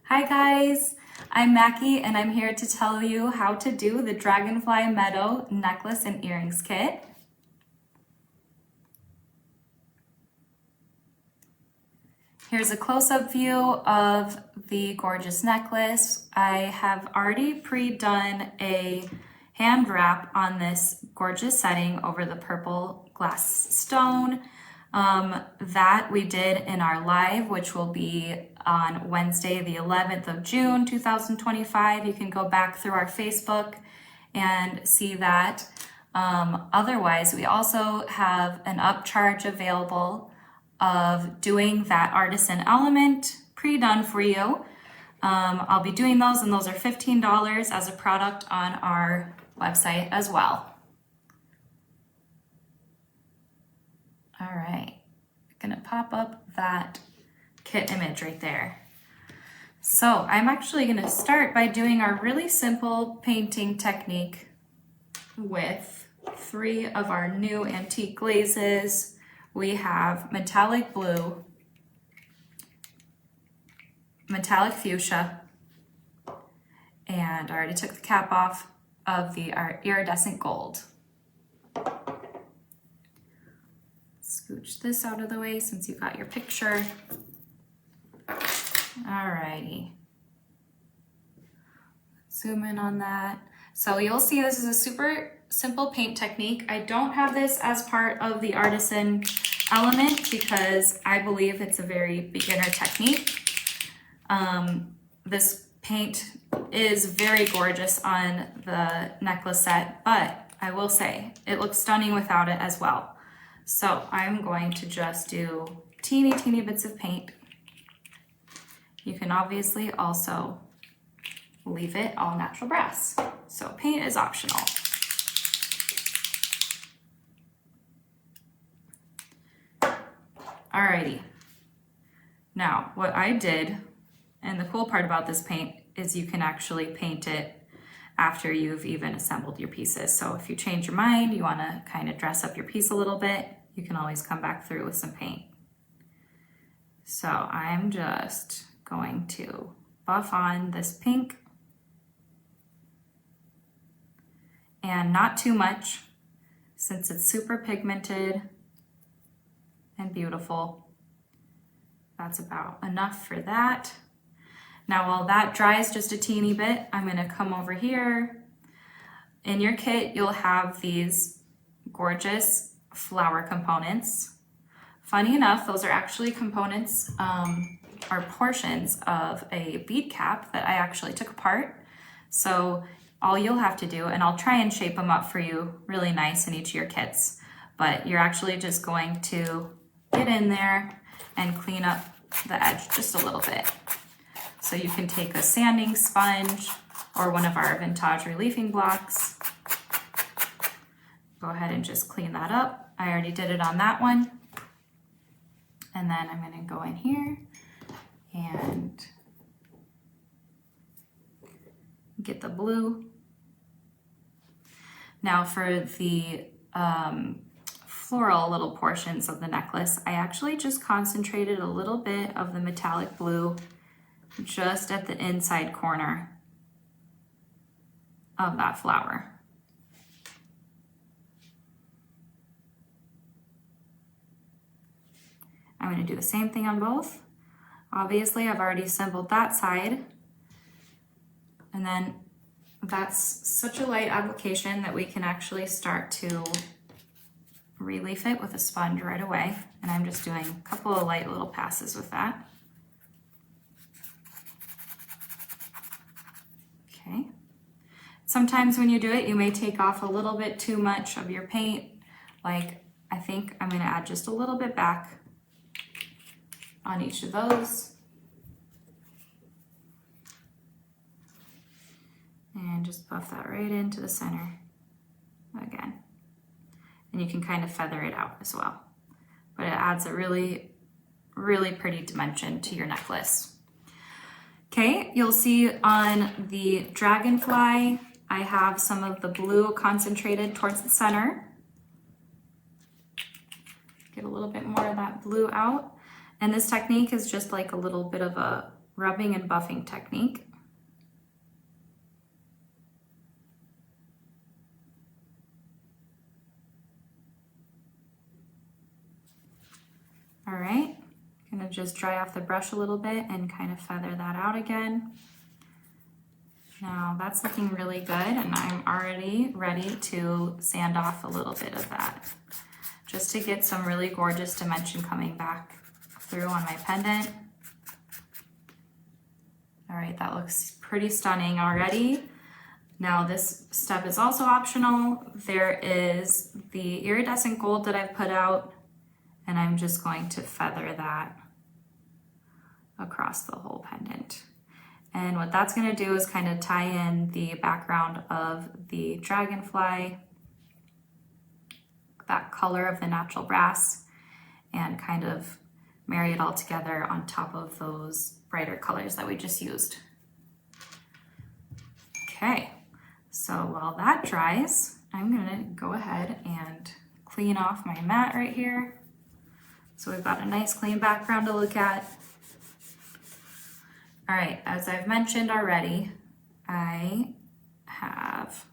Hi guys, I'm Mackie and I'm here to tell you how to do the Dragonfly Meadow necklace and earrings kit. Here's a close-up view of the gorgeous necklace. I have already pre-done a hand wrap on this gorgeous setting over the purple glass stone. That we did in our live, which will be on Wednesday, the 11th of June, 2025. You can go back through our Facebook and see that. Otherwise, we also have an upcharge available of doing that artisan element pre-done for you. I'll be doing those, and those are $15 as a product on our website as well. All right, gonna pop up that kit image right there. So I'm actually gonna start by doing our really simple painting technique with 3 of our new antique glazes. We have metallic blue, metallic fuchsia, and I already took the cap off of our iridescent gold. Scooch this out of the way since you got your picture. Alrighty. Zoom in on that. So you'll see this is a super simple paint technique. I don't have this as part of the artisan element because I believe it's a very beginner technique. This paint is very gorgeous on the necklace set, but I will say it looks stunning without it as well. So I'm going to just do teeny bits of paint. You can obviously also leave it all natural brass. So paint is optional. Alrighty. Now, what I did, and the cool part about this paint is you can actually paint it after you've even assembled your pieces. So if you change your mind, you want to kind of dress up your piece a little bit, you can always come back through with some paint. So I'm just going to buff on this pink, and not too much since it's super pigmented and beautiful. That's about enough for that. Now while that dries just a teeny bit, I'm gonna come over here. In your kit, you'll have these gorgeous flower components. Funny enough, those are actually components or portions of a bead cap that I actually took apart. So all you'll have to do, and I'll try and shape them up for you really nice in each of your kits, but you're actually just going to get in there and clean up the edge just a little bit. So you can take a sanding sponge or one of our vintage reliefing blocks. Go ahead and just clean that up. I already did it on that one. And then I'm gonna go in here and get the blue. Now for the floral little portions of the necklace, I actually just concentrated a little bit of the metallic blue just at the inside corner of that flower. I'm going to do the same thing on both. Obviously, I've already assembled that side. And then that's such a light application that we can actually start to relief it with a sponge right away. And I'm just doing a couple of light little passes with that. Okay. Sometimes when you do it, you may take off a little bit too much of your paint. Like, I think I'm going to add just a little bit back on each of those. And just buff that right into the center again. And you can kind of feather it out as well. But it adds a really pretty dimension to your necklace. Okay, you'll see on the Dragonfly, I have some of the blue concentrated towards the center. Get a little bit more of that blue out. And this technique is just like a little bit of a rubbing and buffing technique. All right, gonna just dry off the brush a little bit and kind of feather that out again. Now that's looking really good, and I'm already ready to sand off a little bit of that, just to get some really gorgeous dimension coming back through on my pendant. All right, that looks pretty stunning already. Now this step is also optional. There is the iridescent gold that I've put out, and I'm just going to feather that across the whole pendant. And what that's gonna do is kind of tie in the background of the dragonfly, that color of the natural brass, and kind of marry it all together on top of those brighter colors that we just used. Okay, so while that dries, I'm gonna go ahead and clean off my mat right here. So we've got a nice clean background to look at. All right, as I've mentioned already, I have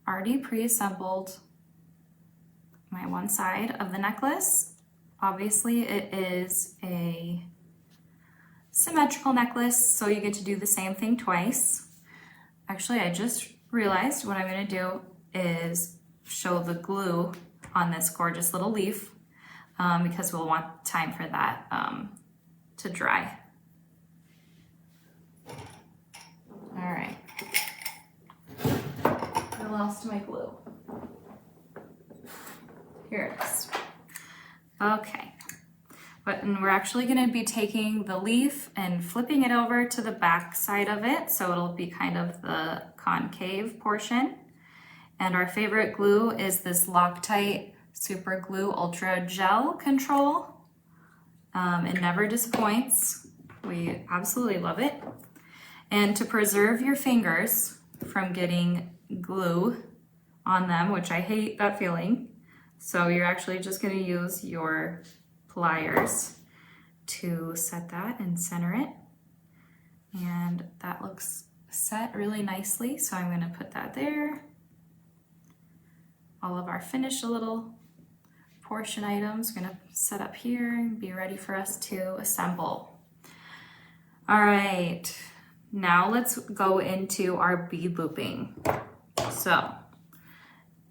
already pre-assembled my one side of the necklace. Obviously it is a symmetrical necklace, so you get to do the same thing twice. Actually, I just realized what I'm gonna do is show the glue on this gorgeous little leaf, because we'll want time for that to dry. All right, I lost my glue. Here it is. Okay, and we're actually gonna be taking the leaf and flipping it over to the back side of it, so it'll be kind of the concave portion. And our favorite glue is this Loctite Super Glue Ultra Gel Control. It never disappoints. We absolutely love it. And to preserve your fingers from getting glue on them, which I hate that feeling, so you're actually just gonna use your pliers to set that and center it. And that looks set really nicely, so I'm gonna put that there. All of our finished little portion items we're gonna set up here and be ready for us to assemble. All right, now let's go into our bead looping. So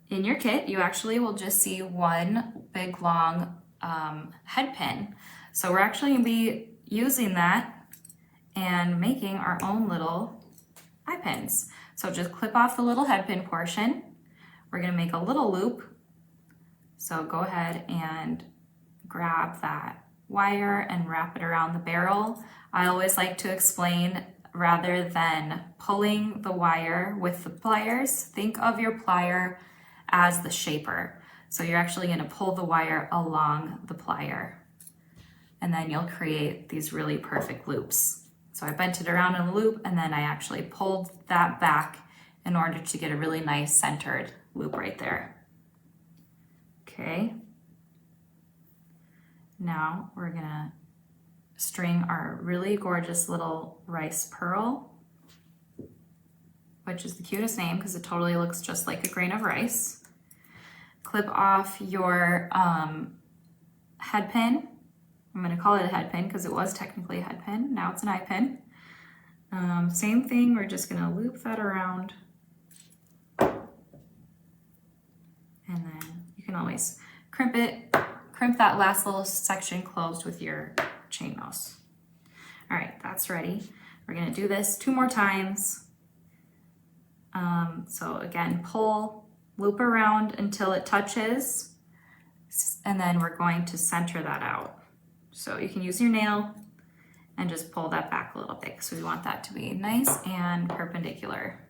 in your kit, you actually will just see one big long head pin. So we're actually gonna be using that and making our own little eye pins. So just clip off the little head pin portion. We're gonna make a little loop. So go ahead and grab that wire and wrap it around the barrel. I always like to explain, rather than pulling the wire with the pliers, think of your plier as the shaper. So you're actually gonna pull the wire along the plier, and then you'll create these really perfect loops. So I bent it around in a loop, and then I actually pulled that back in order to get a really nice centered loop right there. Okay. Now we're gonna string our really gorgeous little rice pearl, which is the cutest name because it totally looks just like a grain of rice. Clip off your head pin. I'm gonna call it a head pin because it was technically a head pin. Now it's an eye pin. Same thing, we're just gonna loop that around. And then you can always crimp that last little section closed with your chain mouse. All right, that's ready. We're gonna do this 2 more times. So again, pull, loop around until it touches, and then we're going to center that out. So you can use your nail and just pull that back a little bit because we want that to be nice and perpendicular.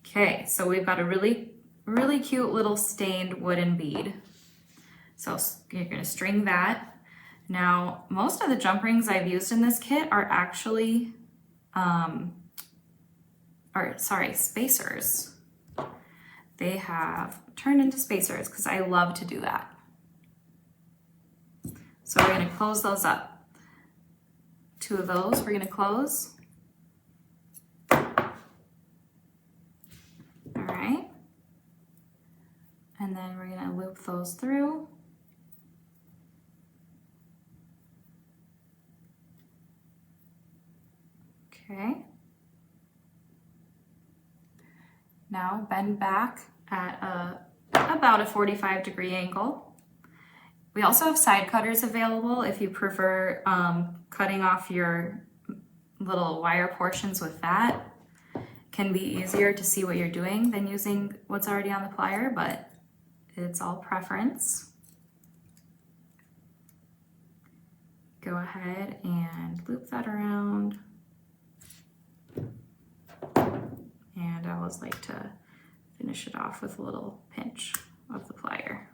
Okay, so we've got a really cute little stained wooden bead. So you're gonna string that. Now, most of the jump rings I've used in this kit are actually, spacers. They have turned into spacers because I love to do that. So we're gonna close those up. 2 of those we're gonna close. All right. And then we're gonna loop those through. Okay. Now bend back at about a 45-degree angle. We also have side cutters available if you prefer cutting off your little wire portions with that. Can be easier to see what you're doing than using what's already on the plier, but it's all preference. Go ahead and loop that around. And I always like to finish it off with a little pinch of the plier.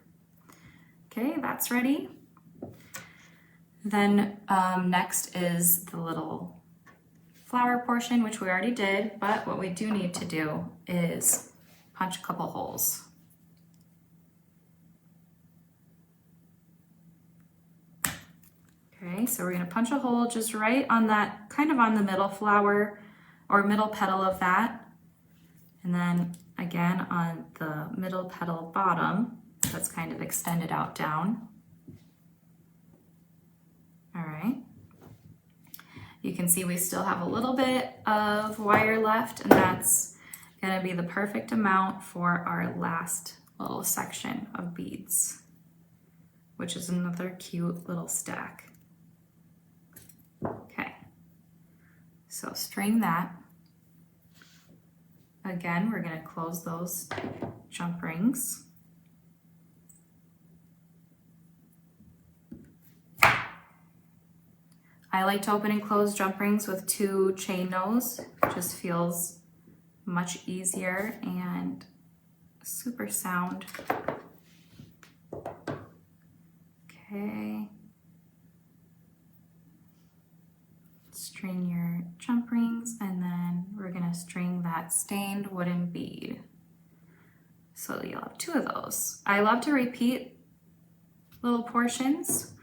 Okay, that's ready. Then next is the little flower portion, which we already did, but what we do need to do is punch a couple holes. Okay, so we're gonna punch a hole just right on that, kind of on the middle flower or middle petal of that. And then again on the middle petal bottom, that's kind of extended out down. All right. You can see we still have a little bit of wire left, and that's gonna be the perfect amount for our last little section of beads, which is another cute little stack. Okay, so string that. Again, we're gonna close those jump rings. I like to open and close jump rings with 2 chain nose. It just feels much easier and super sound. Okay. String your jump rings, and then we're gonna string that stained wooden bead. So you'll have 2 of those. I love to repeat little portions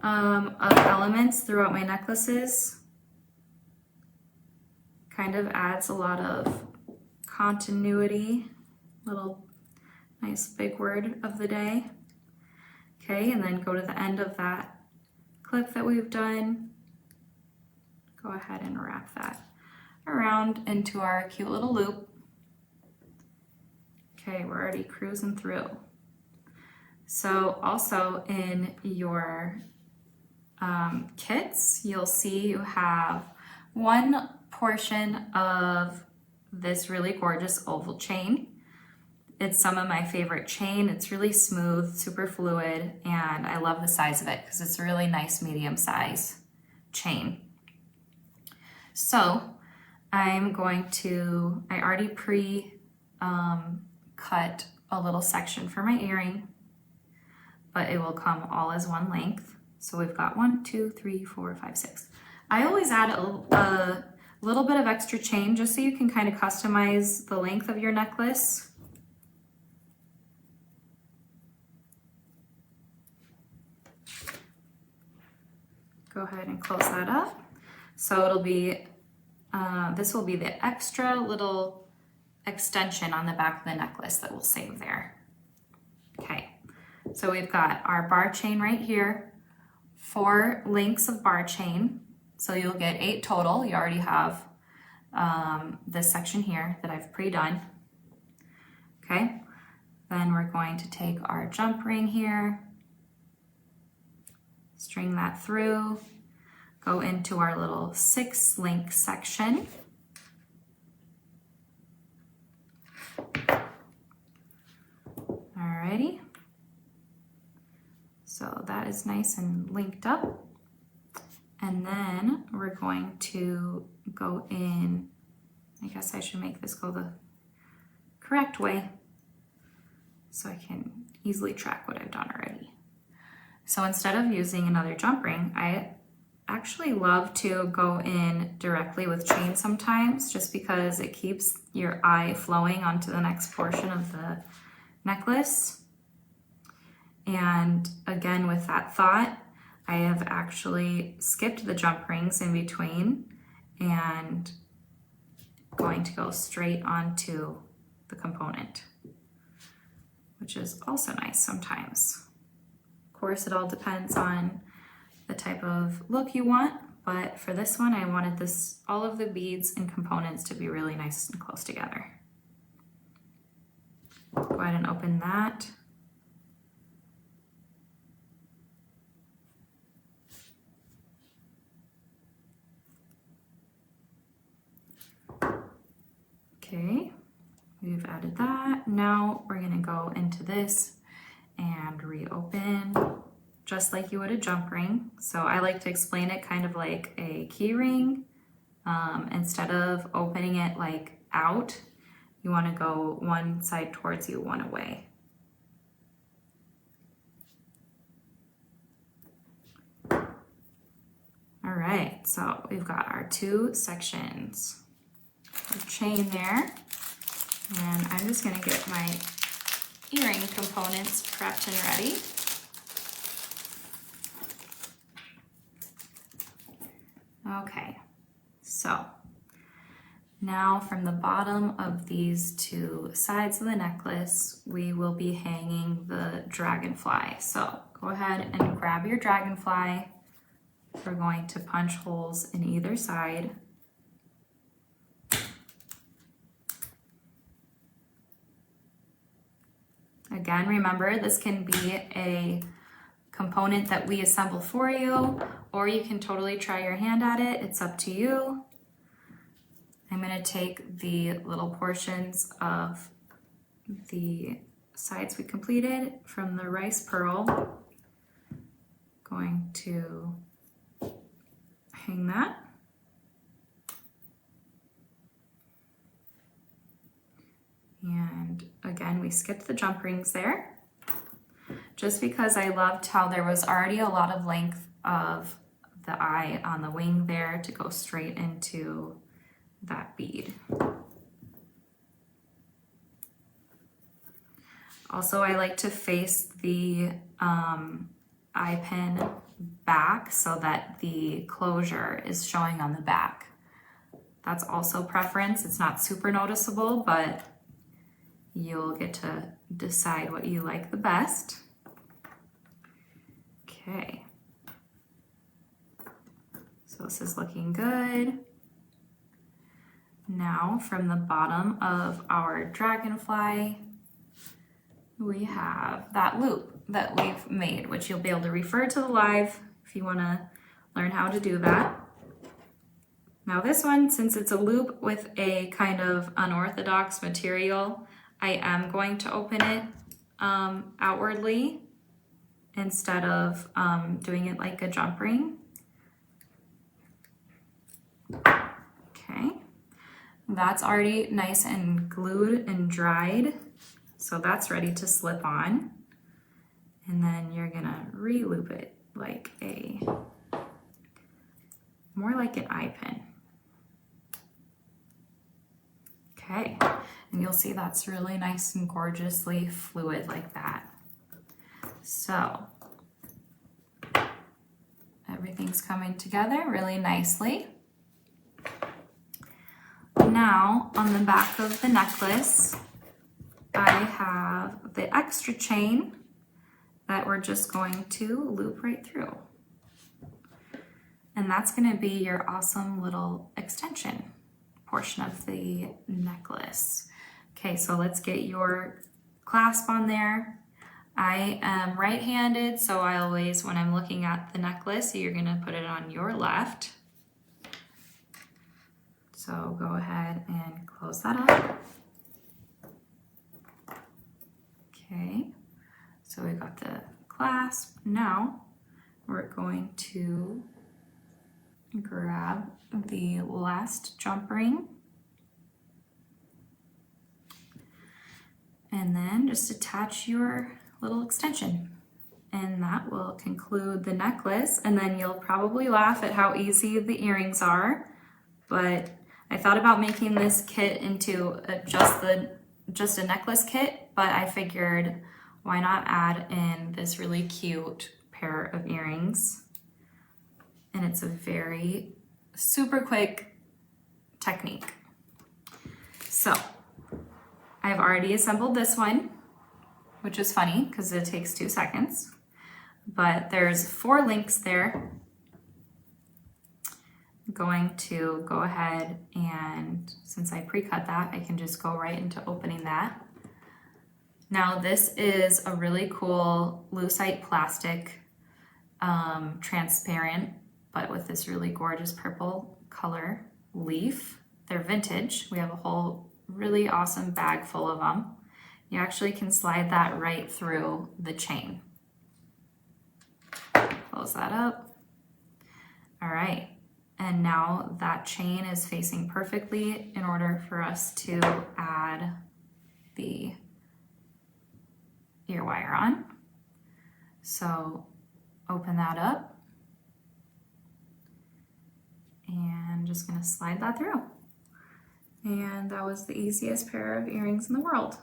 of elements throughout my necklaces. Kind of adds a lot of continuity, little nice big word of the day. Okay, and then go to the end of that clip that we've done. Go ahead and wrap that around into our cute little loop. Okay, we're already cruising through. So also in your kits, you'll see you have 1 portion of this really gorgeous oval chain. It's some of my favorite chain. It's really smooth, super fluid, and I love the size of it because it's a really nice medium size chain. So I'm going to, I already cut a little section for my earring, but it will come all as 1 length. So we've got 1, 2, 3, 4, 5, 6. I always add a little bit of extra chain just so you can kind of customize the length of your necklace. Go ahead and close that up. So it'll be, this will be the extra little extension on the back of the necklace that we'll save there. Okay, so we've got our bar chain right here. 4 links of bar chain, so you'll get 8 total. You already have this section here that I've pre-done. Okay, then we're going to take our jump ring here, string that through, go into our little 6 link section. Alrighty. So that is nice and linked up. And then we're going to go in, I guess I should make this go the correct way so I can easily track what I've done already. So instead of using another jump ring, I actually love to go in directly with chain sometimes, just because it keeps your eye flowing onto the next portion of the necklace. And again, with that thought, I have actually skipped the jump rings in between and going to go straight onto the component, which is also nice sometimes. Of course, it all depends on the type of look you want, but for this one, I wanted all of the beads and components to be really nice and close together. Go ahead and open that. Okay, we've added that. Now we're gonna go into this and reopen just like you would a jump ring. So I like to explain it kind of like a key ring. Instead of opening it like out, you wanna go one side towards you, one away. All right, so we've got our 2 sections. Chain there, and I'm just going to get my earring components prepped and ready. Okay, so now from the bottom of these 2 sides of the necklace, we will be hanging the dragonfly. So go ahead and grab your dragonfly. We're going to punch holes in either side. Again, remember, this can be a component that we assemble for you, or you can totally try your hand at it. It's up to you. I'm going to take the little portions of the sides we completed from the rice pearl. Going to hang that. And again, we skipped the jump rings there, just because I loved how there was already a lot of length of the eye on the wing there to go straight into that bead. Also, I like to face the eye pin back so that the closure is showing on the back. That's also preference. It's not super noticeable, but you'll get to decide what you like the best. Okay. So this is looking good. Now from the bottom of our dragonfly, we have that loop that we've made, which you'll be able to refer to the live if you want to learn how to do that. Now this one, since it's a loop with a kind of unorthodox material, I am going to open it outwardly instead of doing it like a jump ring. Okay, that's already nice and glued and dried, so that's ready to slip on. And then you're gonna re-loop it like more like an eye pin. Okay, and you'll see that's really nice and gorgeously fluid like that. So everything's coming together really nicely. Now on the back of the necklace, I have the extra chain that we're just going to loop right through. And that's going to be your awesome little extension portion of the necklace. Okay, so let's get your clasp on there. I am right-handed, so I always, when I'm looking at the necklace, you're gonna put it on your left. So go ahead and close that up. Okay, so we got the clasp. Now we're going to grab the last jump ring and then just attach your little extension, and that will conclude the necklace. And then you'll probably laugh at how easy the earrings are, but I thought about making this kit into just a necklace kit, but I figured why not add in this really cute pair of earrings. and it's a very super quick technique. So I've already assembled this one, which is funny because it takes 2 seconds, but there's 4 links there. I'm going to go ahead and, since I pre-cut that, I can just go right into opening that. Now this is a really cool lucite plastic, transparent, but with this really gorgeous purple color leaf. They're vintage. We have a whole really awesome bag full of them. You actually can slide that right through the chain. Close that up. All right, and now that chain is facing perfectly in order for us to add the ear wire on. So open that up and just gonna slide that through. And that was the easiest pair of earrings in the world.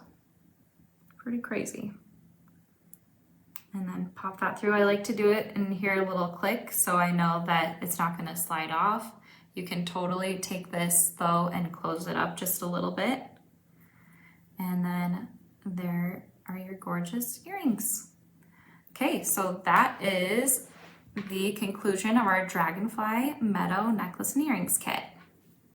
Pretty crazy. And then pop that through. I like to do it and hear a little click so I know that it's not gonna slide off. You can totally take this though and close it up just a little bit. And then there are your gorgeous earrings. Okay, so that is the conclusion of our Dragonfly Meadow necklace and earrings kit.